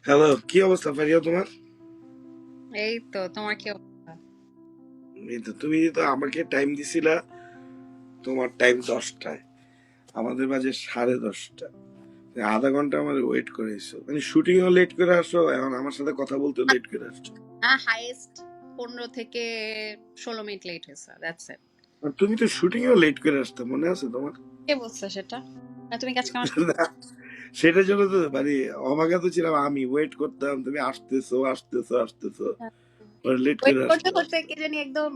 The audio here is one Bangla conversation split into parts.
হ্যালো, কি অবস্থা ফারিয়া তোমার? এই তো তোমার কি অবস্থা? এই তো তুমি তো আমাকে টাইম দিছিলা, তোমার টাইম 10টায়, আমাদের বাজে 10:30। আধা ঘন্টা আমার ওয়েট করে এসো, মানে শুটিং ও লেট করে আসো, এখন আমার সাথে কথা বলতে লেট করে আসছো। হাইয়েস্ট 15 থেকে 16 মিনিট লেট হয়েছে, দ্যাটস ইট। আর তুমি তো শুটিং ও লেট করে আসতে, মনে আছে তোমার? কে বলছে সেটা? না, তুমি কি আজকে আমার না, সেটার জন্য তো মানে অবাগত ছিলাম, আমি ওয়েট করতাম, তুমি আসতেছো আসতেছো আসতেছো, পরে লেট ওয়েট করে করতে আসতো। করতে কে জানি একদম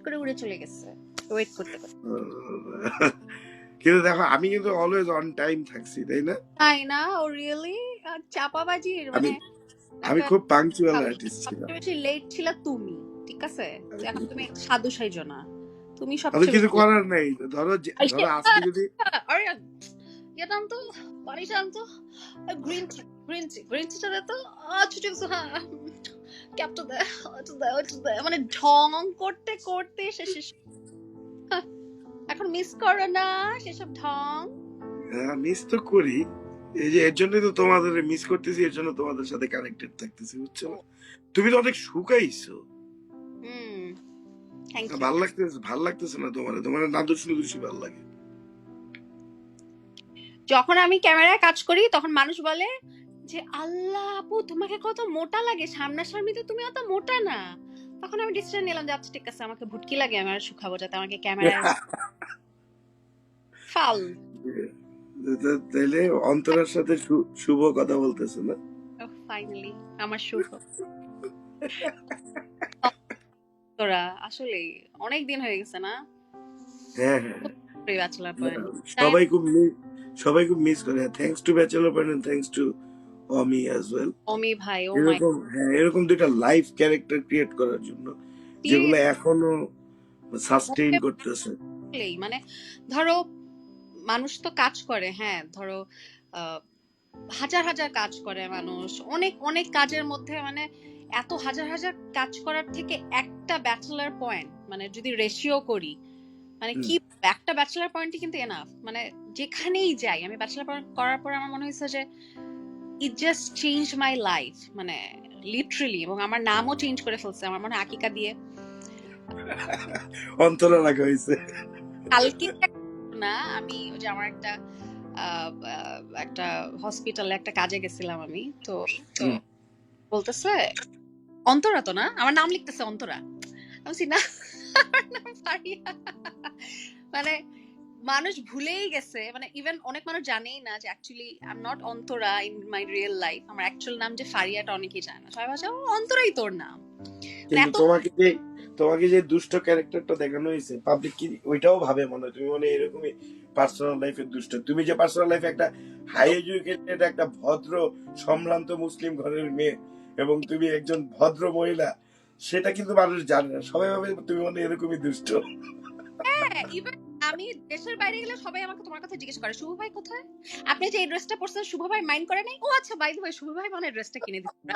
করে উড়ে চলে গেছে ওয়েট করতে করতে। কিন্তু দেখো, আমি কিন্তু অলওয়েজ অন টাইম থাকছি, তাই না? তাই না? ও রিয়েলি চাপাবাজির আমি মানে আমি একটা খুব পাংচুয়াল ভালো। আর্টিস্ট ছিলাম। সবচেয়ে বেশি লেট ছিল তুমি, ঠিক আছে? এখন তুমি সাধু সাইজো না, তুমি আমি সবচেয়ে কিছু বেশি late। করার নেই, ধরো ধরো আজকে যদি আরে ইয়ে দাম তো, পানি দাম তো, গ্রিন টি, গ্রিন টিটা দে তো। ছুটি হ্যাঁ, ক্যাপটা দে, ওটা দে, ওটা দে, মানে ঢং করতে করতে শেষে হ্যাঁ, এখন মিস করো না সেসব ঢং। মিস তো করি, এই যে এর জন্যই তো তোমাদের মিস করতেছি, এর জন্য তোমাদের সাথে কানেক্টেড থাকতেছি, বুঝছো না? তুমি তো অনেক শুকাইছো। হুম, থ্যাংক ইউ। ভাল লাগতেছে না তোমার? তোমার নাদুস নুদুসই ভাল লাগে। যখন আমি ক্যামেরায় কাজ করি তখন মানুষ বলে যে আল্লাহ আপু তোমাকে কত মোটা লাগে, সামনাসামনি তো তুমি অত মোটা না। তখন আমি ডিসিশন নিলাম যে আচ্ছা ঠিক আছে, আমাকে ভুটকি লাগে, আমি আর শুকাবো যাতে আমাকে ক্যামেরায় ফাল। তাইলে অন্তরের সাথে শুভ কথা বলতেছে না? ফাইনালি আমার শুভ। তোরা আসলে অনেক দিন হয়ে গেছে না হ্যাঁ, হ্যাঁ, ব্যাচেলার পয়েন্ট। সবাই খুব সবাই খুব মিস করে। Thanks to bachelor point and thanks to Omi as well. Omi ভাই, ও মাই এরকম, হ্যাঁ, এরকম দুইটা লাইভ ক্যারেক্টার ক্রিয়েট করার জন্য, যেগুলো এখনো সাস্টেইন করতেছে। মানে ধরো মানুষ তো কাজ করে, হ্যাঁ ধরো আহ, হাজার হাজার কাজ করে মানুষ, অনেক অনেক কাজের মধ্যে মানে এত হাজার হাজার কাজ করার থেকে একটা ব্যাচেলার পয়েন্ট, মানে যদি রেশিও করি, মানে হুম। কি একটা ব্যাচেলার পয়েন্টই কিন্তু এনাফ। মানে যেখানেই যাই আমি ব্যাচেলার পয়েন্ট করার পর আমার মনে হয়েছে যে it just change my life, মানে লিটারেলি। এবং আমার নামও চেঞ্জ করে ফেলছে, আমার মনে হয় আকিকা দিয়ে। অন্তরা রাখা হয়েছে। কালকে না, আমি ওই যে আমার একটা একটা হসপিটালে একটা কাজে গেছিলাম আমি, তো তো হুম। বলতেছে অন্তরা তো না, আমার নাম লিখতেছে অন্তরা। আমি বলছি, না আমার নাম ফারিয়া। মানে মানুষ ভুলেই গেছে, মানে ইভেন অনেক মানুষ জানেই না যে actually I am not Antara in my real life. আমার অ্যাকচুয়াল নাম যে ফারিয়াটা অনেকেই জানে না, সবাই ভাবছে ও অন্তরাই তোর নাম। মানে কিন্তু এত তোমাকে যে দুষ্ট ক্যারেক্টারটা দেখানো হয়েছে, পাবলিক কি ওইটাও ভাবে মনে হয় তুমি মানে এরকমই পার্সোনাল লাইফে দুষ্ট? তুমি যে পার্সোনাল লাইফে একটা হাই এডুকেটেড, একটা ভদ্র সম্ভ্রান্ত মুসলিম ঘরের মেয়ে, এবং তুমি একজন ভদ্র মহিলা, সেটা কিন্তু মানুষ জানে না, সবাই ভাবে তুমি মানে এরকমই দুষ্ট। হ্যাঁ, ইভেন আমি দেশের বাইরে গেলে সবাই আমাকে তোমার কথা জিজ্ঞেস করে, শুভ ভাই কোথায়? আপনি যে এই ড্রেসটা পরছেন শুভ ভাই মাইন্ড করে নাই? ও আচ্ছা, বাই দ্য ওয়ে শুভ ভাই মানে ড্রেসটা কিনে দিচ্ছে।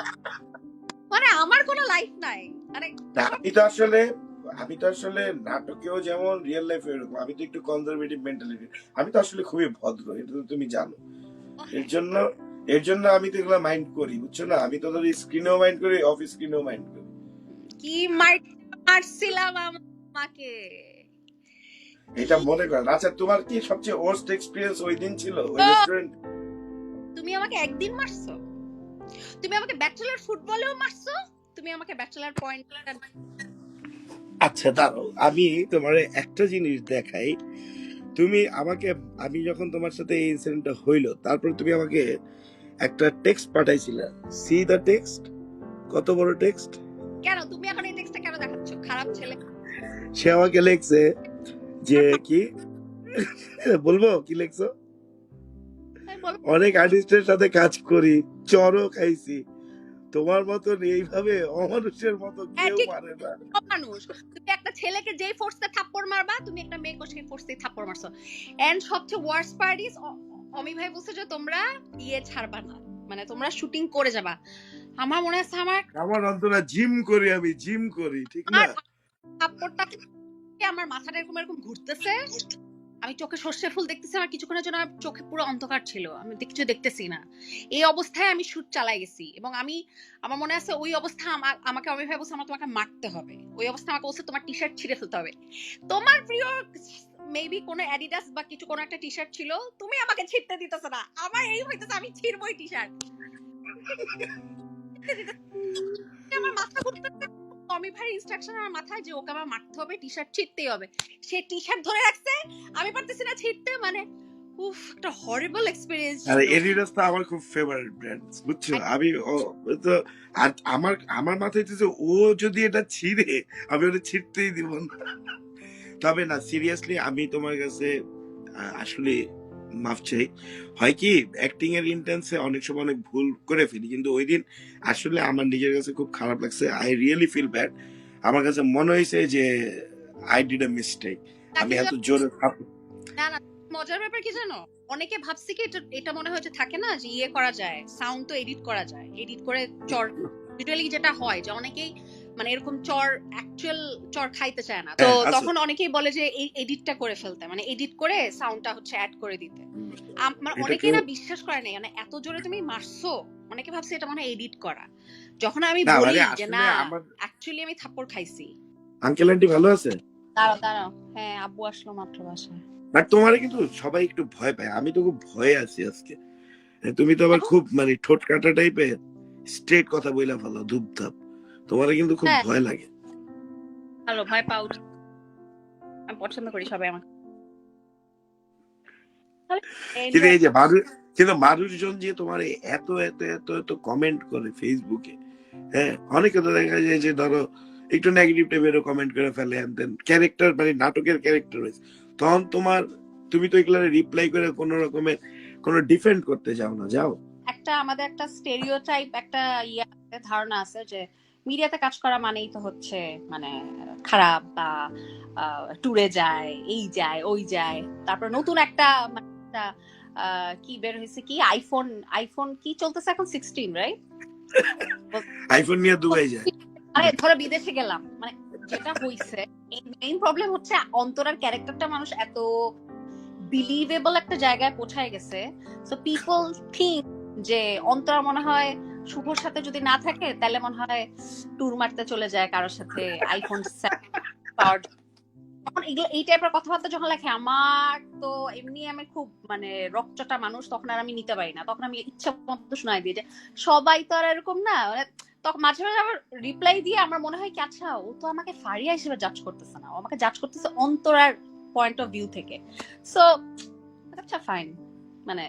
মানে আমার কোনো লাইফ নাই, মানে তা সব আমি তো আসলে নাটকেও যেমন, রিয়েল লাইফে এরকম, আমি তো একটু কনজারভেটিভ মেন্টালিটি। আমি তো আসলে খুবই ভদ্র, এটা তো তুমি জানো। এর হ্যাঁ। জন্য এর জন্য আমি তো এগুলো মাইন্ড করি, বুঝছো না? আমি তো ধরো স্ক্রিনেও মাইন্ড করি, অফ স্ক্রিনেও মাইন্ড করি। কি মারছিলাম আমাকে? এটা মনে করেন। আচ্ছা, তোমার কি সবচেয়ে ওয়ার্স্ট এক্সপিরিয়েন্স ওই দিন ছিল ওই ও, রেস্টুরেন্ট? তুমি আমাকে একদিন মারছো, তুমি আমাকে ব্যাচেলার ফুটবলেও মারছো, তুমি আমাকে ব্যাচেলার পয়েন্ট। আচ্ছা দাঁড়াও, আমি তোমার একটা জিনিস দেখাই। তুমি আমাকে, আমি যখন তোমার সাথে এই ইনসিডেন্টটা হইলো, তারপর তুমি আমাকে একটা টেক্সট পাঠাইছিলে। See the text. কত বড় টেক্সট! কেন তুমি এখন এই টেক্সটটা কেন দেখাচ্ছ, খারাপ ছেলে? সে আমাকে লিখছে যে কি বলবো কি লিখছো? বলো। অনেক আর্টিস্টের সাথে কাজ করি, চরও খাইছি, তোমার মতন এইভাবে অমানুষের মতো কেউ ঠিক পারে না। মানুষ, তুমি একটা ছেলেকে যেই ফোর্সে থাপ্পড় মারবা, তুমি একটা মেয়েকে সেই ফোর্সে থাপ্পড় মারছো। এন্ড সবচেয়ে ওয়ার্স্ট পার্ট ইজ অমি ভাই বলছে যে তোমরা ইয়ে ছাড়বা না, মানে তোমরা শুটিং করে যাবা। আমার মনে আছে আমার অন্তরা জিম করি, আমি জিম করি, ঠিক আমার না? থাপ্পড়টা আমার মাথাটা এরকম এরকম ঘুরতেছে, আমি চোখে সর্ষে ফুল দেখতেছি, আমার কিছুক্ষণের জন্য আমার চোখে পুরো অন্ধকার ছিল, আমি কিছু দেখতেছি না। এই অবস্থায় আমি শুট চালাই গেছি, এবং আমার মনে আছে ওই অবস্থা আমাকে অমিত ভাই বলছে আমার তোমাকে মারতে হবে, ওই অবস্থা আমাকে বলছে তোমার টি শার্ট ছিঁড়ে ফেলতে হবে। তোমার প্রিয় মেবি কোনো অ্যাডিডাস বা কিছু কোনো একটা টি শার্ট ছিল, তুমি আমাকে ছিঁড়তে দিতেছ না, আমার এই হইতেছে আমি ছিঁড়বই টি শার্ট। আমার মাথা ঘুরতেছে, অমিত ভাইয়ের ইনস্ট্রাকশন আমার মাথায় যে ওকে আমার মারতে হবে, টি শার্ট ছিঁড়তেই হবে। সে টি শার্ট ধরে রাখছে, আমি পারতেছি না ছিঁড়তে, মানে উফ, একটা হরিবল এক্সপেরিয়েন্স আরে ছিল। এডিডাস তো আমার খুব ফেভারিট ব্র্যান্ড, বুঝছো। আমি তো আর আমার মাথায় হচ্ছে ও যদি এটা ছিঁড়ে আমি ওটা ছিঁড়তেই দিব না। তবে না, সিরিয়াসলি আমি তোমার কাছে আসলে মাফ চাই। হয় কি, অ্যাক্টিং এর ইন্টেন্সে অনেক সময় অনেক ভুল করে ফেলি, কিন্তু ওই দিন আসলে আমার নিজের কাছে খুব খারাপ লাগছে। I really feel bad. আমার কাছে মনে হয়েছে যে আই ডিড আ মিস্টেক। আমি এত জোরে না না, মজার ব্যাপার কি জানো, অনেকে ভাবছে কি এটা মনে হয় যে থাকে না যে ইয়ে করা যায়, সাউন্ড তো এডিট করা যায়, এডিট করে চর, ইউজুয়ালি যেটা হয় যে অনেকেই মানে এরকম চর, অ্যাকচুয়াল চর খাইতে চায় না, তো তখন অনেকেই বলে যে এই এডিটটা করে ফেলতে, মানে এডিট করে সাউন্ডটা হচ্ছে অ্যাড করে দিতে। আমার অনেকেই না বিশ্বাস করে নাই, মানে এত জোরে তুমি মারছো, অনেকে ভাবছে এটা মনে হয় এডিট করা। যখন আমি বলি যে না অ্যাকচুয়ালি আমি থাপ্পড় খাইছি। আঙ্কেল আন্টি ভালো আছে? দাঁড়াও দাঁড়াও, হ্যাঁ আব্বু আসলো মাত্র বাসায়। বাট তোমার কিন্তু সবাই একটু ভয় পায়, আমি তো খুব ভয়ে আছি আজকে। তুমি তো আবার খুব মানে ঠোঁট কাটা টাইপের, স্ট্রেট কথা বইলা ফেলো ধুপধাপ, তোমার কিন্তু খুব ভয় লাগে। ভালো, ভয় পাও, আমি পছন্দ করি সবাই আমাকে। কিন্তু এই যে কিন্তু মানুষজন যে তোমার এত এত এত এত কমেন্ট করে ফেসবুকে, হ্যাঁ অনেকে তো দেখা যায় যে ধরো একটু নেগেটিভ টাইপেরও কমেন্ট করে ফেলে, এন্ড দেন ক্যারেক্টার মানে নাটকের ক্যারেক্টার হয়েছে, তখন তুমি তো এগুলো রিপ্লাই করে কোনো রকমের কোনো ডিফেন্ড করতে যাও না, যাও? একটা আমাদের একটা স্টেরিওটাইপ, একটা ধারণা আছে যে মিডিয়াতে কাজ করা মানেই তো হচ্ছে মানে খারাপ, বা ট্যুরে যায়, এই যায় ওই যায়, তারপর নতুন একটা কি বের হয়েছে, কি আইফোন, আইফোন কি চলতেছে এখন 16, রাইট? আইফোন নিয়ে দুবাই যায়, আরে ধরো বিদেশে গেলাম, মানে যেটা হইছে, মেইন প্রবলেম হচ্ছে অন্তরার ক্যারেক্টারটা মানুষ এত বিলিভেবল একটা জায়গায় পৌঁছায় গেছে, সো পিপল থিঙ্ক যে অন্তরা মনে হয় শুভর সাথে যদি না থাকে তাহলে মনে হয় ট্যুর মারতে চলে যায় কারোর সাথে, আইফোন পাওয়ার। তখন এই টাইপের কথাবার্তা যখন লেখে, আমার তো এমনি আমি খুব মানে রকচটা মানুষ, তখন আর আমি নিতে পারি না, তখন আমি ইচ্ছা মতো শোনাই দিই যে সবাই তো আর এরকম না, মানে তখন মাঝে মাঝে আবার রিপ্লাই দিয়ে আমার মনে হয় কি, আচ্ছা ও তো আমাকে ফারিয়া হিসেবে জাজ করতেছে না, ও আমাকে জাজ করতেছে অন্তরার পয়েন্ট অফ ভিউ থেকে। সো আচ্ছা ফাইন, মানে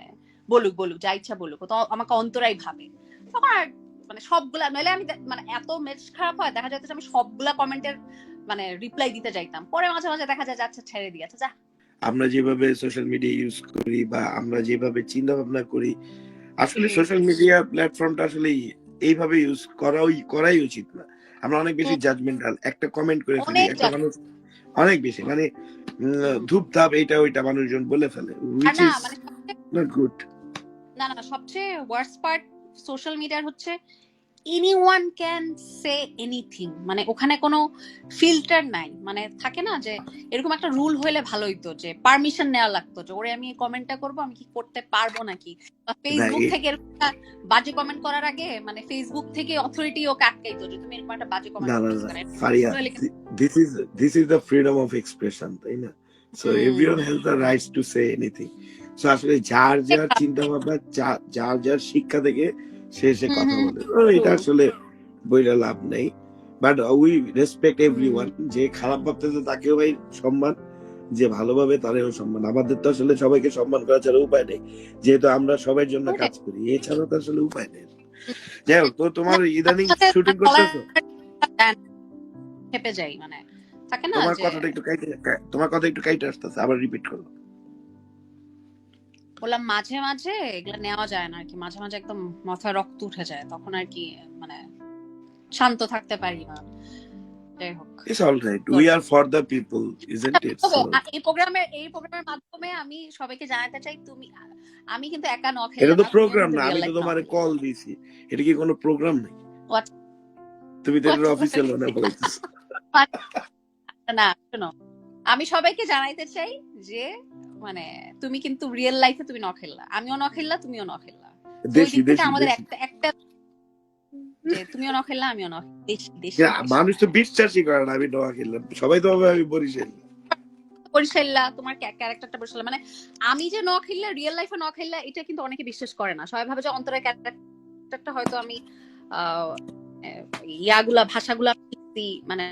বলুক বলুক, যা ইচ্ছা বলুক, তো আমাকে অন্তরাই ভাবে। তখন আর মানে সবগুলা, নইলে আমি মানে এত মেজাজ খারাপ হয়, দেখা যাচ্ছে আমি সবগুলা কমেন্টের মানে রিপ্লাই দিতে যাইতাম, পরে মাঝে মাঝে দেখা যায় আচ্ছা ছেড়ে দিয়ে, আচ্ছা যা। আমরা যেভাবে সোশ্যাল মিডিয়া ইউজ করি বা আমরা যেভাবে চিন্তা ভাবনা করি, আসলে সোশ্যাল মিডিয়া প্ল্যাটফর্মটা আসলে এইভাবে ইউজ করাই উচিত না। আমরা অনেক বেশি জাজমেন্টাল, একটা কমেন্ট করে ফেলি, একটা মানুষ অনেক বেশি মানে ধূপধাপ এইটা ওইটা মানুষজন বলে ফেলে, which is not good. না না, সবচেয়ে ওয়ার্স্ট পার্ট সোশ্যাল মিডিয়ার হচ্ছে এনিওয়ান ক্যান সে এনিথিং, মানে ওখানে কোনো ফিল্টার নাই, মানে থাকে না যে এরকম একটা রুল হইলে ভালো হইতো যে পারমিশন নেওয়া লাগতো যে ওরে আমি কমেন্টটা করবো, আমি কি করতে পারবো নাকি, বা ফেসবুক থেকে বাজে কমেন্ট করার আগে মানে ফেসবুক থেকে অথরিটি ওকে আটকাইতো যে তুমি এরকম একটা বাজে কমেন্ট করতেছ। Faria, this is the freedom of expression, তাই না? So everyone has the rights to say anything. So আসলে যার যার চিন্তা ভাবনা, যার যার শিক্ষা থেকে সে কথা বলে, এটা আসলে বইটা লাভ নেই। বাট উই রেসপেক্ট এভরিওয়ান, যে খারাপ ভাবতেছে তাকেও ভাই সম্মান, যে ভালোভাবে তারেও সম্মান। আমাদের তো আসলে সবাইকে সম্মান করা ছাড়া উপায় নেই, যেহেতু আমরা সবার জন্য কাজ করি, এছাড়া তো আসলে উপায় নেই। যাই হোক, তো তোমার ইদানিং শুটিং করতেছো? খেপে যাই, মানে থাকে না, তোমার কথা একটু কাইটে আসতেছে, আবার রিপিট করো। বললাম মাঝে মাঝে এগুলা নেওয়া যায় না আর কি, মাঝে মাঝে একদম মাথায় রক্ত উঠে যায়, তখন আর কি মানে শান্ত থাকতে পারি না। যাই হোক, It's all right. We are for the people, isn't it? So এই প্রোগ্রামের মাধ্যমে আমি সবাইকে জানাতে চাই, আমি কিন্তু একা নখ, এটা তো প্রোগ্রাম না, আমি তো তোমারে কল দিছি, এটা কি কোনো প্রোগ্রাম নাকি? তুমি তো এটা অফিসিয়াল না বলতেছ। না শোনো, আমি সবাইকে জানাইতে চাই যে মানে তুমি কিন্তু রিয়েল লাইফে তুমি নখেল্লা, আমিও নখেল্লা, তুমিও নখেল্লা। তো ওই দেশি দিক থেকে দেশি আমাদের দেশি। একটা একটা যে তুমিও নখেল্লা, আমিও নখেল্লা, দেশি দেশি দেশি। মানুষ তো বিশ্বাসই করে না আমি নোয়া খেললাম, সবাই তো ভাবে আমি বরিশাল। বরিশাল্লা, তোমার ক্যারেক্টারটা বরিশাল্লা, মানে আমি যে নখেল্লা রিয়েল লাইফে নখেল্লা এটা কিন্তু অনেকে বিশ্বাস করে না। সবাই ভাবে যে অন্তরের ক্যারেক্টারটা হয়তো আমি আহ ইয়াগুলা ভাষাগুলা শিখছি, মানে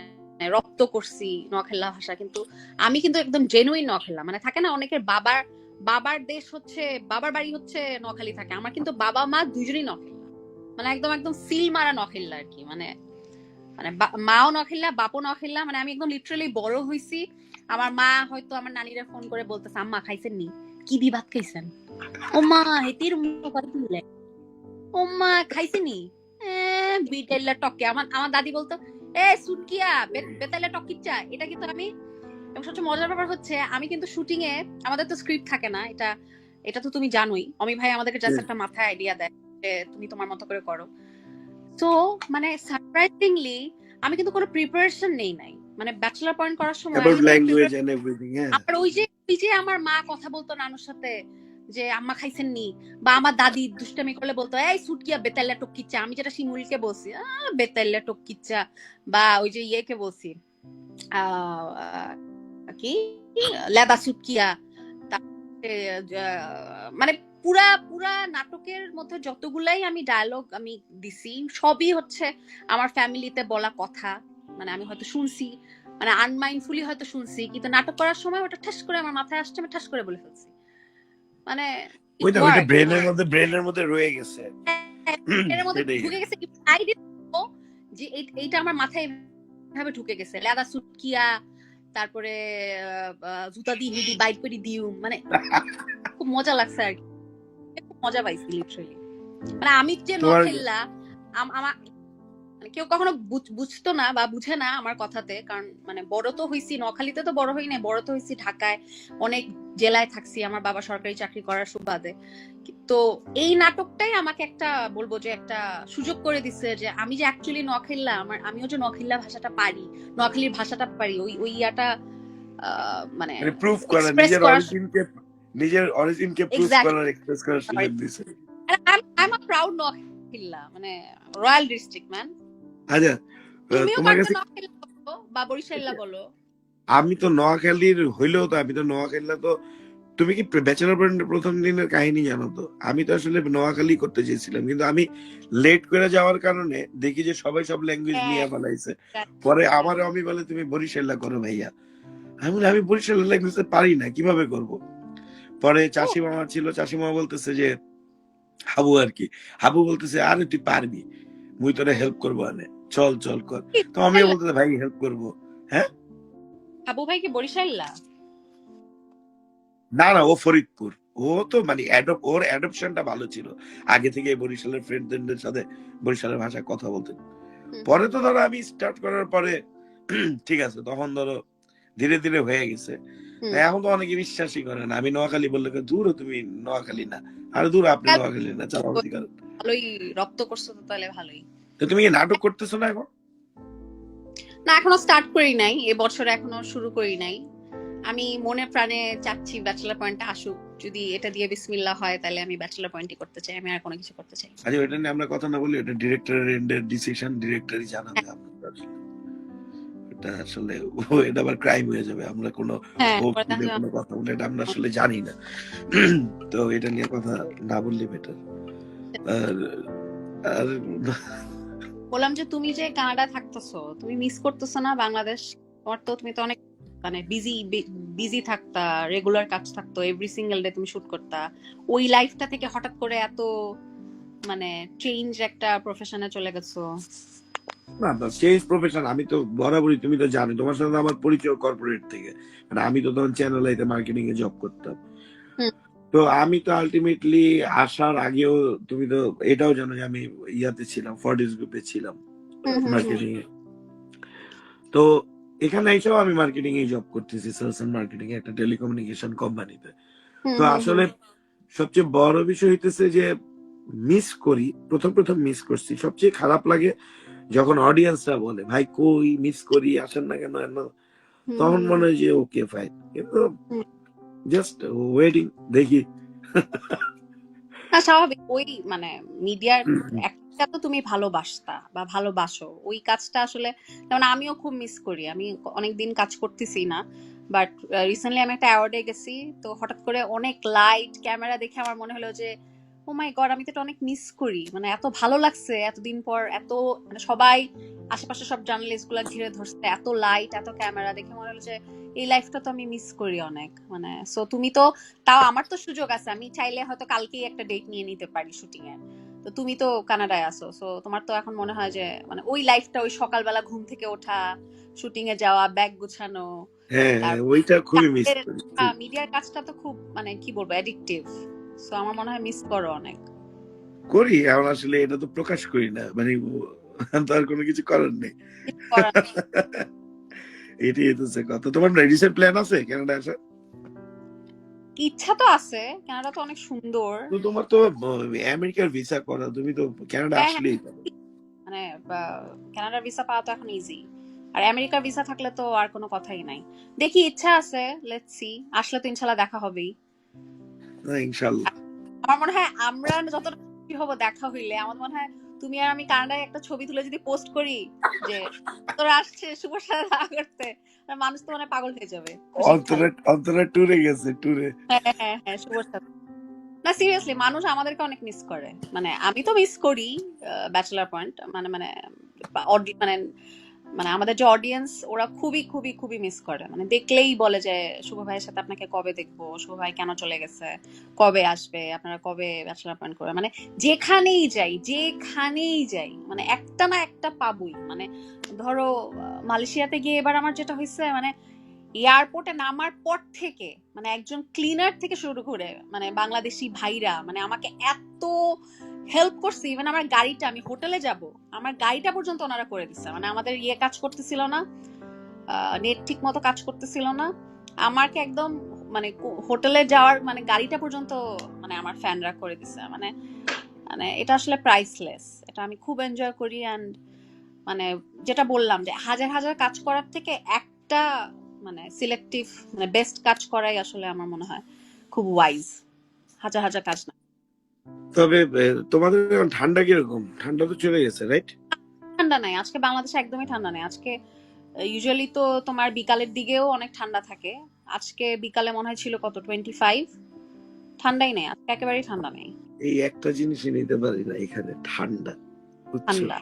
রপ্ত করছি নখেল্লা ভাষা, কিন্তু আমি কিন্তু একদম জেনুইন নখেল্লা। মানে থাকে না অনেকের বাবার বাবার দেশ হচ্ছে, বাবার বাড়ি হচ্ছে নখালি থাকে, আমার কিন্তু বাবা মা দুজনেই নখেল্লা, মানে একদম একদম সিল মারা নখেল্লা আর কি। মানে মানে মাও নখেল্লা, বাপও নখেল্লা, মানে আমি একদম লিটারালি বড় হইছি। আমার মা হয়তো আমার নানিরা ফোন করে বলতেছে, আম্মা খাইছেন নি, কি দি ভাত খাইছেন, ও মা হেতির মুখে, ও মা খাইছেনি বিটাইলা টকে। আমার আমার দাদি বলতো, এ সুটকিয়া বেতাইলা টকিচ্চা। এটা কিন্তু আমি, এবং সবচেয়ে মজার ব্যাপার হচ্ছে আমি কিন্তু শুটিং এ, আমাদের তো স্ক্রিপ্ট থাকে না, এটা এটা তো তুমি জানোই, অমি ভাই আমাদেরকে জাস্ট একটা মাথায় আইডিয়া দেয় যে তুমি তোমার মতো করে করো। তো মানে সারপ্রাইজিংলি আমি কিন্তু কোনো প্রিপারেশন নেই নাই, মানে ব্যাচেলর পয়েন্ট করার সময় অ্যাবাউট আমি কোনো ল্যাঙ্গুয়েজ এন্ড এভরিথিং। হ্যাঁ, আমার ওই যে আমার মা কথা বলতো নানুর সাথে যে আম্মা খাইছেন নি, বা আমার দাদি দুষ্টামি করলে বলতো এই সুটকিয়া বেতাল্লা টকিচ্চা, আমি যেটা শিমুলকে বলছি বেতাল্লা টকিচ্চা, বা ওই যে ইয়েকে বলছি কি লেদা সুটকিয়া। মানে পুরা পুরা নাটকের মধ্যে যতগুলাই আমি ডায়লগ আমি দিছি সবই হচ্ছে আমার ফ্যামিলিতে বলা কথা, মানে আমি হয়তো শুনছি, মানে আনমাইন্ডফুলি হয়তো শুনছি, কিন্তু নাটক করার সময় ওটা ঠাস করে আমার মাথায় আসছে, আমি ঠাস করে বলে ফেলছি। মানে ইট ওইটা ওয়ার্ক ব্রেনের মধ্যে রয়ে গেছে। এর মধ্যে সেটাই। ঢুকে গেছে। আই ডিডন্ট নো যে এইটা আমার মাথায় এভাবে ঢুকে গেছে, লেদা সুটকিয়া, তারপরে জুতা দিয়ে হিডি বাইট করে দিউ, মানে খুব মজা লাগছে আর কি, খুব মজা পাইছি লিটারালি। মানে আমি যে তোমার নখেল্লা আমার মানে কেউ কখনো বুঝতো না বা বুঝে না আমার কথাতে, কারণ মানে বড় তো হইছি নোয়াখালীতে, তো বড় হই না, বড় তো হইছি ঢাকায়, অনেক জেলায় থাকছি আমার বাবা সরকারি চাকরি করার সুবাদে। তো এই নাটকটাই আমাকে একটা বলবো যে একটা সুযোগ করে দিচ্ছে যে আমি যে অ্যাকচুয়ালি নোয়াখালীলা, আমিও যে নোয়াখালীলা ভাষাটা পারি, নোয়াখালীর ভাষাটা পারি, ওই ওই ইয়াটা মানে প্রুফ করা, এক্সপ্রেস করার। নিজের অরিজিনকে প্রুফ করার, এক্সপ্রেস করার সুযোগ দিছে। I'm a proud নোয়াখালীলা, মানে রয়্যাল ডিস্ট্রিক্ট ম্যান। আচ্ছা, তুমিও তোমার পারবে কাছে নোয়াখালী বলো বা বরিশাল্লা বলো। আমি তো নোয়াখালীর হইলেও তো আমি তো নোয়াখালীলা তো, তুমি কি ব্যাচেলর পয়েন্টের প্রথম দিনের কাহিনী জানো? তো আমি তো আসলে নোয়াখালী করতে চেয়েছিলাম, কিন্তু আমি লেট করে যাওয়ার কারণে দেখি যে সবাই সব ল্যাঙ্গুয়েজ নিয়ে ফেলাইছে। পরে আমারও আমি বলে তুমি বরিশাল্লা করো ভাইয়া, আমি বলি আমি বরিশাল ল্যাঙ্গুয়েজ পারি না, কিভাবে করব? পরে চাষি মামা ছিল, চাষি মামা বলতেছে যে হাবু আর কি, হাবু বলতেছে আরে তুই পারবি, মুই তোরা হেল্প করবো, আনে চল চল কর। তো আমিও বলতেছে ভাই হেল্প করবো। হ্যাঁ, হাবু ভাই কি বরিশাল্লা? না না, ও ফরিদপুর। ও তো মানে ওর অ্যাডপশনটা ভালো ছিল, আগে থেকে বরিশালের ফ্রেন্ডদের সাথে বরিশালের ভাষায় কথা বলতেন। পরে তো ধরো আমি স্টার্ট করার পরে ঠিক আছে, তখন ধরো ধীরে ধীরে হয়ে গেছে। এখন তো অনেকে বিশ্বাসই করে না, আমি নোয়াখালী বললে দূর তুমি নোয়াখালী না, আর দূর আপনি নোয়াখালী না, চাপাবাদি করেন। ভালোই রপ্ত করছো তো, তাহলে ভালোই। তো তুমি কি নাটক করতেছো না এখন? না এখনো স্টার্ট করি নাই, এবছরে এখনো শুরু করি নাই। আমি মনে প্রাণে চাচ্ছি ব্যাচেলর পয়েন্টে আসুক, যদি এটা দিয়ে বিসমিল্লাহ হয় তাহলে আমি ব্যাচেলর পয়েন্টই করতে চাই, আমি আর কোনো কিছু করতে চাই। আচ্ছা, ওইটা নিয়ে আমরা কথা না বলি, এটা ডিরেক্টরের এন্ডের ডিসিশন, ডিরেক্টরই জানাবে আপনার। এটা আসলে এটা আবার ক্রাইম হয়ে যাবে, আমরা কোনো কোনো কথা বলে এটা আমরা আসলে জানি না। তো এটা নিয়ে কথা না বললে বেটার। আর বললাম যে তুমি যে কানাডা থাকতেছো, তুমি মিস করতেছো না বাংলাদেশ? তুমি তো অনেক মানে বিজি থাকতা, রেগুলার কাজ থাকতো, এভরি সিঙ্গেল ডে তুমি শুট করতা। ওই লাইফটা থেকে হঠাৎ করে এত মানে চেঞ্জ একটা প্রফেশনে চলে গেছো। না চেঞ্জ প্রফেশন, আমি তো বরাবরই, তুমি তো জানো, তোমার সাথে আমার পরিচয় কর্পোরেট থেকে, মানে আমি তো তখন চ্যানেল আইতে মার্কেটিং এ জব করতাম। তো আমি তো আলটিমেটলি আসার আগেও, তুমি তো এটাও জানো যে আমি ইয়াতে ছিলাম, ফর্টিস গ্রুপে ছিলাম মার্কেটিং এ। তো এখানে এসেও আমি মার্কেটিং এ জব করতেছি, সেলস এন্ড মার্কেটিং এ একটা টেলিকমিউনিকেশন কোম্পানিতে। তো আসলে সবচেয়ে বড় বিষয় হইতেছে যে মিস করি, প্রথম মিস করছি। সবচেয়ে খারাপ লাগে যখন অডিয়েন্সরা বলে ভাই কই মিস করি, আসেন না কেন। হুম তখন হুম মনে হয় যে ওকে ফাইন, কিন্তু হুম। জাস্ট ওয়েটিং, দেখি। না স্বাভাবিক, ওই মানে মিডিয়ার একটা তো তুমি ভালোবাসতা বা ভালোবাসো, ওই কাজটা আসলে, যেমন আমিও খুব মিস করি, আমি অনেকদিন কাজ করতেছি না, বাট রিসেন্টলি আমি একটা অ্যাওয়ার্ডে গেছি, তো হঠাৎ করে অনেক লাইট ক্যামেরা দেখে আমার মনে হলো যে ও মাই গড, আমি তো এটা অনেক মিস করি, মানে এত ভালো লাগছে এতদিন পর, এত মানে সবাই আশেপাশে সব জার্নালিস্ট গুলা ঘিরে ধরছে, এত লাইট এত ক্যামেরা দেখে মনে হলো যে এই লাইফটা তো আমি মিস করি অনেক, মানে সো তুমি তো, তাও আমার তো সুযোগ আছে, আমি চাইলে হয়তো কালকেই একটা ডেট নিয়ে নিতে পারি শুটিং এর, তো তুমি তো কানাডায় আছো, সো তোমার তো এখন মনে হয় যে মানে ওই লাইফটা, ওই সকালবেলা ঘুম থেকে ওঠা, শুটিং এ যাওয়া, ব্যাগ গুছানো, হ্যাঁ, তার ওইটা খুবই মিস করি। মিডিয়ার কাজটা তো খুব মানে কি বলবো অ্যাডিকটিভ, সো আমার মনে হয় মিস করো অনেক। করি, এখন আসলে এটা তো প্রকাশ করি না, মানে তার কোনো কিছু করার নেই। কিছু করার নেই। এটাই হচ্ছে কথা। তোমার রিসেন্ট প্ল্যান আছে কানাডা আসা? ইচ্ছা তো আছে, কানাডা তো অনেক সুন্দর। তো তোমার তো আমেরিকার ভিসা করা, তুমি তো কানাডা হ্যাঁ হ্যাঁ, আসলেই পারো। মানে কানাডার ভিসা পাওয়া তো এখন ইজি, আর আমেরিকার ভিসা থাকলে তো আর কোনো কথাই নাই। দেখি, ইচ্ছা আছে, লেটস সি, আসলে তো ইনশাল্লাহ দেখা হবেই। না, ইনশাল্লাহ। আমার মনে হয় আমরা যতটা খুশি হব দেখা হইলে, আমার মনে হয় তুমি আর আমি কানাডায় একটা ছবি তুলে যদি পোস্ট করি যে তোরা আসছে শুভ সাথে দেখা করতে, আর মানুষ তো মানে পাগল হয়ে যাবে খুশি খেলা। অন্তরা অন্তরা ট্যুরে গেছে, ট্যুরে। হ্যাঁ হ্যাঁ হ্যাঁ, শুভ সাথে। না সিরিয়াসলি, মানুষ আমাদেরকে অনেক মিস করে, মানে আমি তো মিস করি ব্যাচেলার পয়েন্ট, মানে মানে মানে মানে আমাদের যে অডিয়েন্স, ওরা খুবই খুবই খুবই মিস করে, মানে দেখলেই বলে যে শুভ ভাইয়ের সাথে আপনাকে কবে দেখবো, শুভ ভাই কেন চলে গেছে, কবে আসবে, আপনারা কবে ব্যাচেলার পয়েন্ট করবে, মানে যেখানেই যাই যেখানেই যাই মানে একটা না একটা পাবই, মানে ধরো মালয়েশিয়াতে গিয়ে এবার আমার যেটা হয়েছে, মানে এয়ারপোর্টে নামার পর থেকে মানে একজন ক্লিনার থেকে শুরু করে মানে বাংলাদেশি ভাইরা মানে আমাকে এত হেল্প করছে, ইভেন আমার গাড়িটা, আমি হোটেলে যাব, আমার গাড়িটা পর্যন্ত ওনারা করে দিচ্ছে, মানে আমাদের ইয়ে কাজ করতেছিল না, নেট ঠিক মতো কাজ করতেছিল না, আমাকে একদম মানে হোটেলে যাওয়ার মানে গাড়িটা পর্যন্ত মানে আমার ফ্যানরা করে দিছে, মানে মানে এটা আসলে প্রাইসলেস, এটা আমি খুব এনজয় করি। অ্যান্ড মানে যেটা বললাম যে হাজার হাজার কাজ করার থেকে একটা মানে সিলেক্টিভ মানে বেস্ট কাজ করাই আসলে আমার মনে হয় খুব ওয়াইজ, হাজার হাজার কাজ না। তবে তোমাদের এখন ঠান্ডা কিরকম? ঠান্ডা তো চলে গেছে, রাইট? ঠান্ডা নাই আজকে, বাংলাদেশে একদমই ঠান্ডা নাই আজকে। ইউজুয়ালি তো তোমার বিকালের দিকেও অনেক ঠান্ডা থাকে, আজকে বিকালে মনে হয় ছিল কত 25, ঠান্ডাই নেই আজকে, একেবারেই ঠান্ডা নেই। এই একটা জিনিসই নিতে পারি না এখানে, ঠান্ডা, বুঝছো? ঠান্ডা।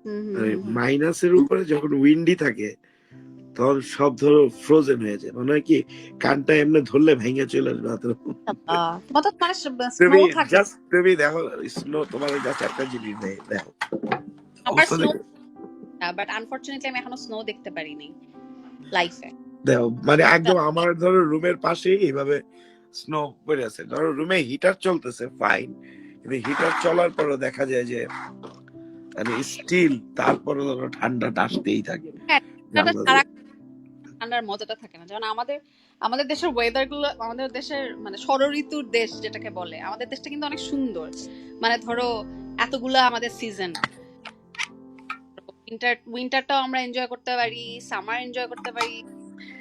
হুম হুম হুম হুম। মাইনাসের উপরে যখন উইন্ডি থাকে, তখন সব ধরো ফ্রোজেন হয়ে যায়, মনে হয় কি কানটা এমনি ধরলে ভেঙে চলে আসবে হাতের মধ্যে। তোমার তো মানে স্নো তুমি থাকে। জাস্ট তুমি দেখো, স্নো, তোমার কাছে একটা জিনিস নেই, দেখো আমার অবস্থা স্নো, দেখো। বাট আনফরচুনেটলি আমি এখনো স্নো দেখতে পারিনি লাইফে। দেখো মানে একদম আমার ধরো রুমের পাশেই এইভাবে স্নো পড়ে আছে, ধরো রুমে হিটার চলতেছে ফাইন, কিন্তু হিটার চলার পরও দেখা যায় যে মানে স্টিল তারপরে ধরো ঠান্ডাটা আসতেই থাকে হ্যাঁ, জানলা সারা দিয়ে। ঠান্ডার মজাটা থাকে না, যেমন আমাদের আমাদের দেশের ওয়েদার গুলো, আমাদের দেশের মানে ষড়ঋতুর দেশ যেটাকে বলে, আমাদের দেশটা কিন্তু অনেক সুন্দর, মানে ধরো এতগুলা আমাদের সিজন, উইন্টারটাও আমরা এনজয় করতে পারি, সামার এনজয় করতে পারি,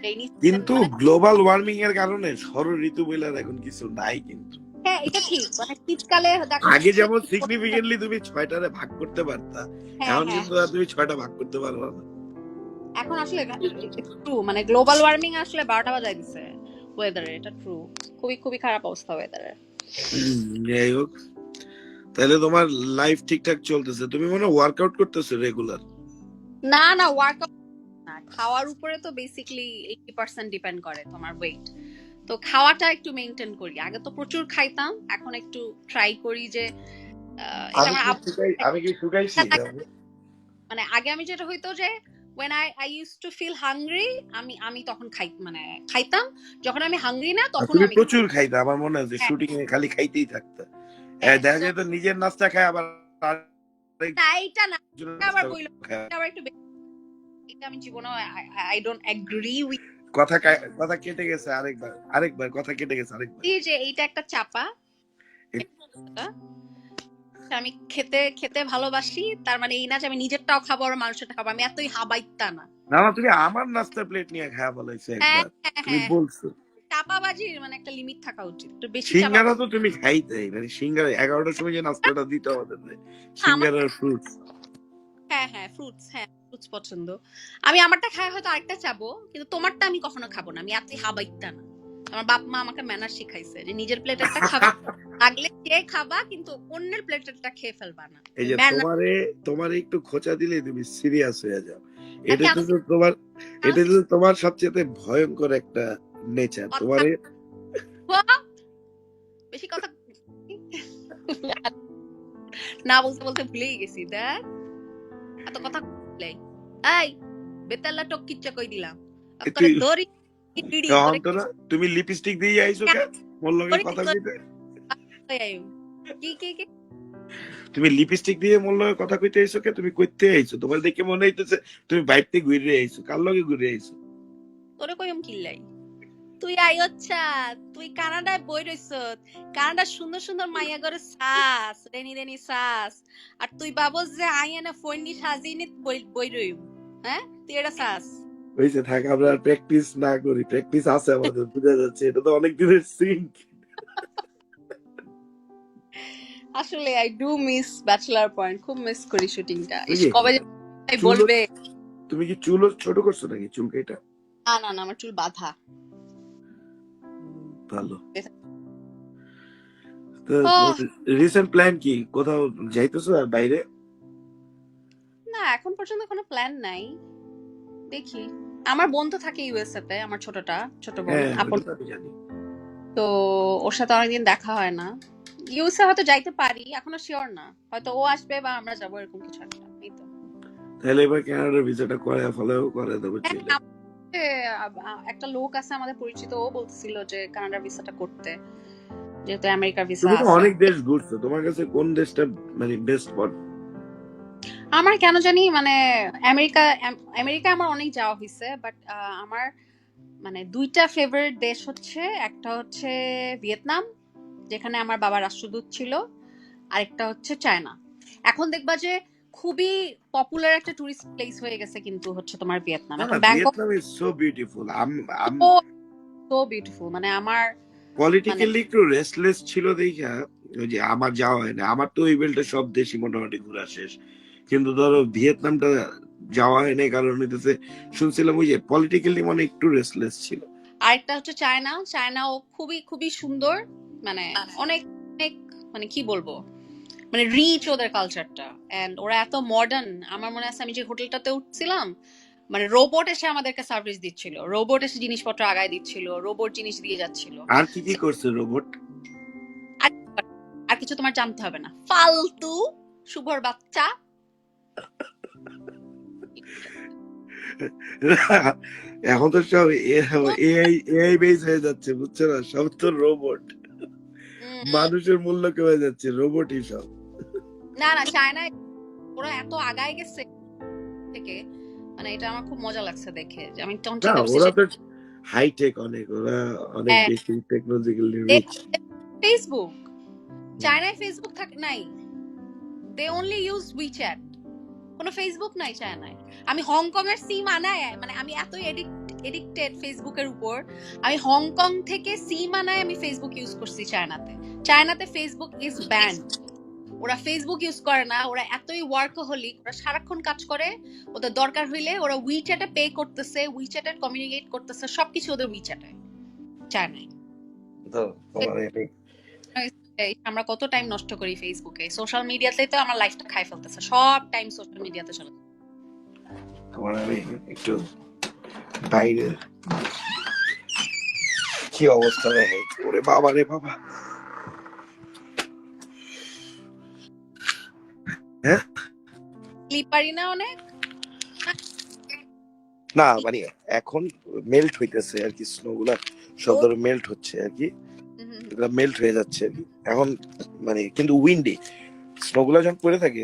রেইনি সিজন কিন্তু মানে গ্লোবাল ওয়ার্মিং এর কারণে ষড় ঋতু বলে আর এখন কিছু নাই কিন্তু। হ্যাঁ এটা ঠিক, মানে শীতকালে দেখো আগে শীত যেমন পড়ছে। সিগনিফিকেন্টলি তুমি 6টারে ভাগ করতে পারতা, হ্যাঁ এখন হ্যাঁ, কিন্তু আর তুমি 6টা ভাগ করতে পারবা না। এখন আসলে ট্রু, মানে গ্লোবাল ওয়ার্মিং আসলে 12টা বাজায় দিছে ওয়েদারের, এটা ট্রু, খুবই খুবই খারাপ অবস্থা ওয়েদারের। যাই হোক, তাহলে তোমার লাইফ ঠিকঠাক চলতেছে, তুমি মনে ওয়ার্কআউট করতেছো রেগুলার? না না, ওয়ার্কআউট না, খাওয়ার উপরে তো বেসিক্যালি 80% ডিপেন্ড করে তোমার ওয়েট, তো খাওয়াটা একটু মেনটেন করি, আগে তো প্রচুর খাইতাম, এখন একটু ট্রাই করি যে এটা আমি আমার কি আমি কি শুকাইছি? মানে আগে আমি যেটা হইতো যে when I used to feel hungry, আমি আমি তখন মানে খাইতাম, যখন আমি হাংরি না আর তখন তুমি আমি প্রচুর খাইতা, আমার মনে আছে হ্যাঁ শুটিং এ খালি খাইতেই থাকতা। হ্যাঁ, দেখা so যেত নিজের নাস্তা খায় আবার না এইটা না, আরেকজনের এটা আবার নাস্তা বইলো, খায়। এটা আবার একটু এটা আমি জীবনে আই ডোন্ট এগ্রি উইথ কথা কেটে গেছে আরেকবার, কথা কেটে গেছে আরেকবার। যে এইটা একটা চাপা, এটা আমি খেতে খেতে ভালোবাসি, তার মানে এই না যে আমি নিজেরটাও খাবো আর মানুষেরটা খাবো, আমি এতই হাবাইতা না। না না, তুমি আমার নাস্তার প্লেট নিয়ে খাওয়া বলাইছো হ্যাঁ একবার, হ্যাঁ তুমি হ্যাঁ, বলছো। চাপাবাজির মানে একটা লিমিট থাকা উচিত, একটু বেশি চাপা। সিঙ্গারা তো তুমি খাইতে, মানে সিঙ্গারা 11টার সময় যে নাস্তাটা দিত আমাদের, আমার সিঙ্গারার ফ্রুটস। হ্যাঁ হ্যাঁ ফ্রুটস, হ্যাঁ ফ্রুটস পছন্দ। আমি আমারটা খাই হয়তো আরেকটা চাবো, কিন্তু তোমারটা আমি কখনো খাবো না, আমি এতই হাবাইতা না। আমার বাপ মা আমাকে ম্যানার শিখাইছে যে নিজের প্লেটেরটা খাবে, লাগলে খেয়ে খাবা, কিন্তু অন্যের প্লেটেরটা খেয়ে ফেলবা না। এই যে ম্যানার। তোমারে একটু খোঁচা দিলে তুমি সিরিয়াস হয়ে যাও। এটা কেন? তো তো তোমার, এটা তো তোমার সবচেয়ে ভয়ঙ্কর একটা নেচার কথা তোমারে। বেশি কথা না বলতে বলতে ভুলেই গেছি। দেখ এত কথা বলে। এই বেতাল্লা টক কিচ্ছা কই দিলাম, করে তুই দড়ি পিড়ি করে অন্তরা, তুমি লিপস্টিক দিয়ে আইছো কে মোর লগে কথা কইতে? কি কি কি তুমি লিপস্টিক দিয়ে মোর লগে কথা কইতে আইছো কে? তুমি কইতে আইছো? তোমার দেখে মনে হইতেছে তুমি বাইরে ঘুরে আইছো। কার লগে ঘুরে আইছো? তোরে কইম কিল্লাই, তুই আইচ্ছা, তুই কানাডায় বই রইছ, কানাডার সুন্দর সুন্দর মাইয়া করে সাস রেনি রেনি সাস, আর তুই ভাবস যে আই এনে ফোননি সাজিয়ে বই রইম। হ্যাঁ তুই এটা সাস। হইছে থাক, আমরা প্র্যাকটিস না করি, প্র্যাকটিস আছে আমাদের, বুঝা যাচ্ছে এটা তো অনেক দিনের সিঙ্ক। আসলে I do miss bachelor point, খুব মিস করি শুটিংটা। ইস বুঝলি? কবে যে চুল, বলবে। তুমি কি চুলও ছোট করছো নাকি, চুল কেটা? না না না, আমার চুল বাঁধা। ভালো। ওহ, রিসেন্ট প্ল্যান কি, কোথাও যাইতেছো আর বাইরে? না এখন পর্যন্ত কোনো প্ল্যান নাই, দেখি। আমার বোন তো থাকে ইউএসএ তে, আমার ছোট বোন হ্যাঁ আপন। ওটা তো আমি জানি। তো ওর সাথে অনেকদিন দেখা হয় না। ইউএসএ হয়তো যাইতে পারি, এখনো শিওর না, হয়তো ও আসবে বা আমরা যাবো, এরকম কিছু একটা। এই তো। তাহলে এবার কানাডার ভিসাটা করে ফলেও করে দেবো হ্যাঁ, ছেলে। একটা লোক আছে আমাদের পরিচিত, ও বলছিল যে কানাডার ভিসাটা করতে, যেহেতু আমেরিকার ভিসা তুমি তো আছে। অনেক দেশ ঘুরছো, তোমার কাছে কোন দেশটা মানে বেস্ট স্পট? আমার কেন জানি মানে আমেরিকা, আমেরিকা আমার অনেক যাওয়া হয়েছে, বাট আমার মানে দুইটা ফেভারিট দেশ হচ্ছে, একটা হচ্ছে ভিয়েতনাম, যেখানে আমার বাবা রাষ্ট্রদূত ছিল, আরেকটা হচ্ছে চায়না। এখন দেখবা যে খুবই পপুলার একটা টুরিস্ট প্লেস হয়ে গেছে কিন্তু হচ্ছে তোমার ভিয়েতনাম, না এখন না, Bangkok. Vietnam is so beautiful. Um so beautiful, মানে আমার মানে পলিটিক্যালি একটু রেস্টলেস ছিল দেখা ওই যে আমার যাওয়া হয় না। আমার তো ওই বেলটা সব দেশই মোটামুটি ঘোরা শেষ, কিন্তু ধরো ভিয়েতনামটা যাওয়া হয় না, কারণ হইতেছে শুনছিলাম ওই যে পলিটিক্যালি মানে একটু রেস্টলেস ছিল। আরেকটা হচ্ছে চায়না, চায়নাও খুবই খুবই সুন্দর, মানে অনেক অনেক মানে কি বলবো, মানে রিচ ওদের কালচারটা, এন্ড ওরা এত মডার্ন। আমার মনে আছে আমি যে হোটেলটাতে উঠছিলাম, মানে রোবট এসে আমাদেরকে সার্ভিস দিচ্ছিল, রোবট এসে জিনিসপত্র আগায় দিচ্ছিল, রোবট জিনিস দিয়ে যাচ্ছিল। আর কি কি করছে রোবট? আর আর কিছু তোমার জানতে হবে না, ফালতু শুভর বাচ্চা। এখন তো সব এআই এআই বেস হয়ে যাচ্ছে, বুঝছো না, সব তো রোবট। মানুষের মূল্য কমে যাচ্ছে, রোবটই সব। না না, চায়নায় ওরা এত আগায় গেছে থেকে, মানে এটা আমার খুব মজা লাগছে দেখে, যে আমি তখন না চিন্তা করছি ওরা যে তো হাইটেক অনেক, ওরা অনেক বেশি টেকনোলজিক্যালি রিচ। ফেসবুক, চায়নায় ফেসবুক থাকে নাই, দে অনলি ইউজ উইচ্যাট, কোনো ফেসবুক নাই চায়নায়। আমি হংকং এর সিম আনায়, মানে আমি এতই এডিক্টেড ফেসবুকের উপর, আমি হংকং থেকে সিম আনায় আমি ফেসবুক ইউজ করছি চায়নাতে। চায়নাতে ফেসবুক ইজ ব্যান্ড, ওরা ফেসবুক ইউজ করে না, ওরা এতই ওয়ার্কহলিক, ওরা সারাক্ষণ কাজ করে, ওদের দরকার হইলে ওরা উইচ্যাটে পে করতেছে, উইচ্যাটে কমিউনিকেট করতেছে, সবকিছু ওদের উইচ্যাটে, চায়নায়। তো তোমার আমরা কত টাইম নষ্ট করি ফেসবুকে, সোশ্যাল মিডিয়াতে তো আমার লাইফটা খাই ফেলতেছে, সব টাইম সোশ্যাল মিডিয়াতে চলে। তোমার আমি একটু বাইরে কি অবস্থা দেখে, ওরে বাবা রে বাবা। হ্যাঁ স্লিপারি না অনেক। না মানে এখন মেল্ট হইতেছে আর কি, স্নো গুলা সব ধরো মেল্ট হচ্ছে আর কি, এগুলা মেল্ট হয়ে যাচ্ছে আর কি এখন, মানে কিন্তু উইন্ডি। স্নো গুলা যখন পড়ে থাকে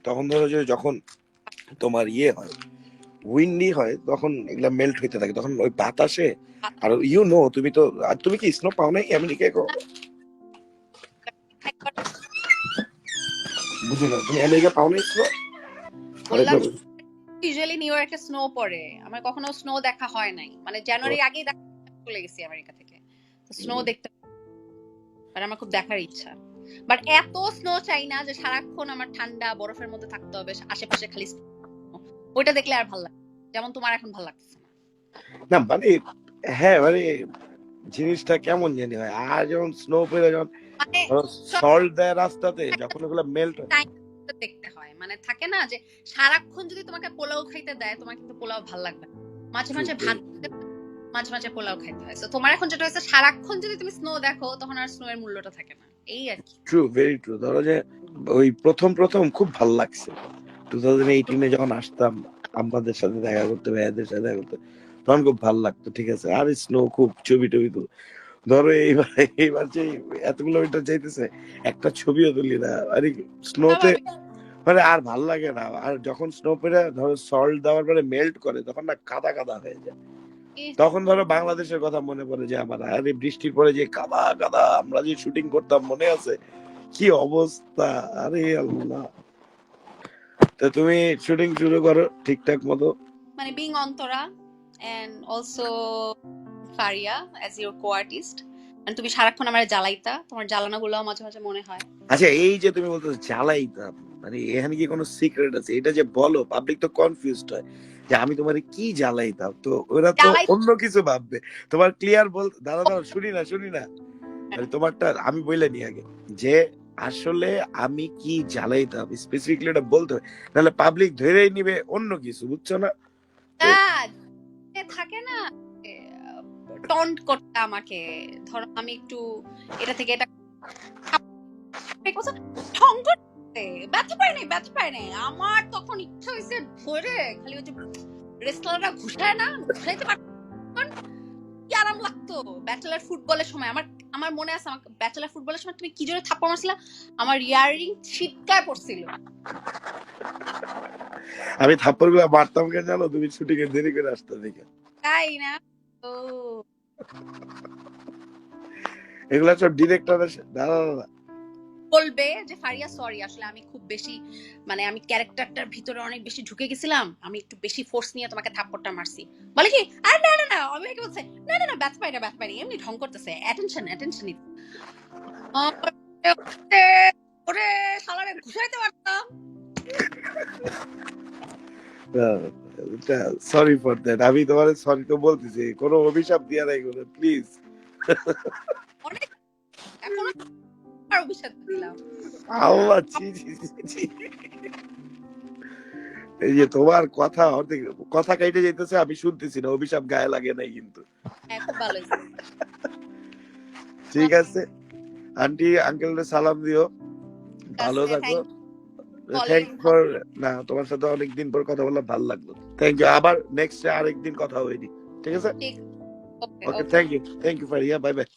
তখন ধরো যে যখন তোমার ইয়ে হয়, উইন্ডি হয়, তখন এগুলা মেল্ট হইতে থাকে, তখন ওই বাতাসে। আর ইউ নো, তুমি তো, আর তুমি কি স্নো পাও নাই আমেরিকায়? বুঝি না, তুমি আমেরিকা পাও নাই স্নো? বললাম ইউজুয়ালি নিউ ইয়র্কে স্নো পড়ে, আমার কখনো স্নো দেখা হয় নাই, মানে জানুয়ারি আগেই চলে গেছি আমেরিকা থেকে, স্নো দেখতে, বাট আমার খুব দেখার ইচ্ছা। বাট এত স্নো চাই না যে সারাক্ষণ আমার ঠান্ডা বরফের মধ্যে থাকতে হবে, আশেপাশে খালি snow। ওইটা দেখলে আর ভালো লাগে, যেমন তোমার এখন ভালো লাগছে না। না মানে হ্যাঁ মানে জিনিসটা কেমন জানি হয়, আর যখন স্নো পড়ে যখন মানে সল্ট দেয় রাস্তাতে, যখন ওগুলো মেল্ট হয়। টাইম দেখতে হয়, মানে থাকে না যে সারাক্ষণ যদি তোমাকে পোলাও খাইতে দেয় তোমার কিন্তু পোলাও ভালো লাগবে না। মাঝে মাঝে ভাত খেতে হয়, মাঝে মাঝে পোলাও খাইতে হয়। So তোমার এখন যেটা হয়েছে, সারাক্ষণ যদি তুমি স্নো দেখো তখন আর স্নো এর মূল্যটা থাকে না, এই আর কি। True, very true. ধরো যে ওই প্রথম প্রথম খুব ভালো লাগছে 2018 যখন আসতাম আমাদের সাথে দেখা করতে, ভাইয়াদের সাথে দেখা করতে, তখন খুব ভালো লাগতো, ঠিক আছে। আর স্নো খুব ছবি টবি তো ধরো এইবার এইবার যে এতগুলো মিটার যাইতেছে একটা ছবিও তুলি না, আরে স্নোতে মানে আর ভাল লাগে না। আর যখন স্নো পড়ে ধরো সল্ট দেওয়ার পরে মেল্ট করে তখন না কাদা কাদা হয়ে যায়, তখন ধরো বাংলাদেশের কথা মনে পড়ে যে আমার, আরে বৃষ্টির পরে যে কাদা কাদা আমরা যে শুটিং করতাম মনে আছে, কি অবস্থা, আরে আল্লাহ। তো তুমি শুটিং শুরু করো ঠিকঠাক মতো, মানে being Antara and also Faria as your co-artist, and তুমি সারাক্ষণ আমার জ্বালাইতা, তোমার জ্বালানাগুলো মাঝে মাঝে মনে হয়। আচ্ছা এই যে তুমি বলতো জ্বালাইতাম, মানে এখানে কি কোনো সিক্রেট আছে? এটা যে বলো পাবলিক তো কনফিউজড হয় যে আমি তোমার কি জ্বালাইতাম, তো ওরা তো অন্য কিছু ভাববে। তোমার ক্লিয়ার বল, দাদা দাদা শুনি না শুনি না, মানে তোমারটা আমি বলে নি আগে যে আসলে আমি কি জ্বালাইতাম স্পেসিফিকলি এটা বলতে হয়, নাহলে পাবলিক ধরেই নিবে অন্য কিছু, বুঝছো না? থাকে না টন্ট করতে আমাকে, ধরো আমি একটু এটা থেকে এটা ব্যথা পাই নাই আমার, তখন ইচ্ছা হয়েছে ধরে খালি ওই যে রেসলাররা ঘুষায় না, ঘুষাইতে পারতাম, কি আরাম লাগতো। ব্যাচেলার ফুটবলের সময় আমার আমার মনে আছে, আমার ব্যাচেলার ফুটবলের সময় তুমি কি জোরে থাপ্পড় মারছিলা, আমার ইয়াররিং ছিটকায় পড়ছিল। আমি থাপ্পড় গুলা মারতাম কেন জানো? তুমি শুটিং এর দেরি করে আসতে দেখে। তাই না? ও এগুলা সব ডিরেক্টরের দাদা দাদা বলবে যে ফারিয়া সরি, আসলে আমি খুব বেশি, মানে আমি ক্যারেক্টারটার ভিতরে অনেক বেশি ঢুকে গেছিলাম, আমি একটু বেশি ফোর্স নিয়ে তোমাকে থাপ্পড়টা মারছি। বলে কি আরে না না না, আমি কি বলছে, না না না ব্যথা পাই না, এমনি ঢং করতেছে, অ্যাটেনশন ওরে শালারে ঘুষাইতে পারতাম। সরি ফর দ্যাট, আমি তোমার সরি তো বলতেছি, কোনো অভিশাপ দিয়া নাই কোনো, প্লিজ। অনেক এখনো আর অভিশাপ দিলাম। আল্লাহ ছি ছি ছি। এই যে তোমার কথা অর্ধেক কথা কাইটে যাইতেছে, আমি শুনতেছি না, অভিশাপ গায়ে লাগে নাই কিন্তু। খুব ভালো হয়েছে। ঠিক আছে আন্টি আঙ্কেলকে সালাম দিও, ভালো থাকো। থ্যাংক ফর, না তোমার সাথে অনেকদিন পর কথা বললাম, ভালো লাগলো, থ্যাংক ইউ। আবার নেক্সট আরেকদিন কথা হইনি, ঠিক আছে? Okay thank you Faria, bye by.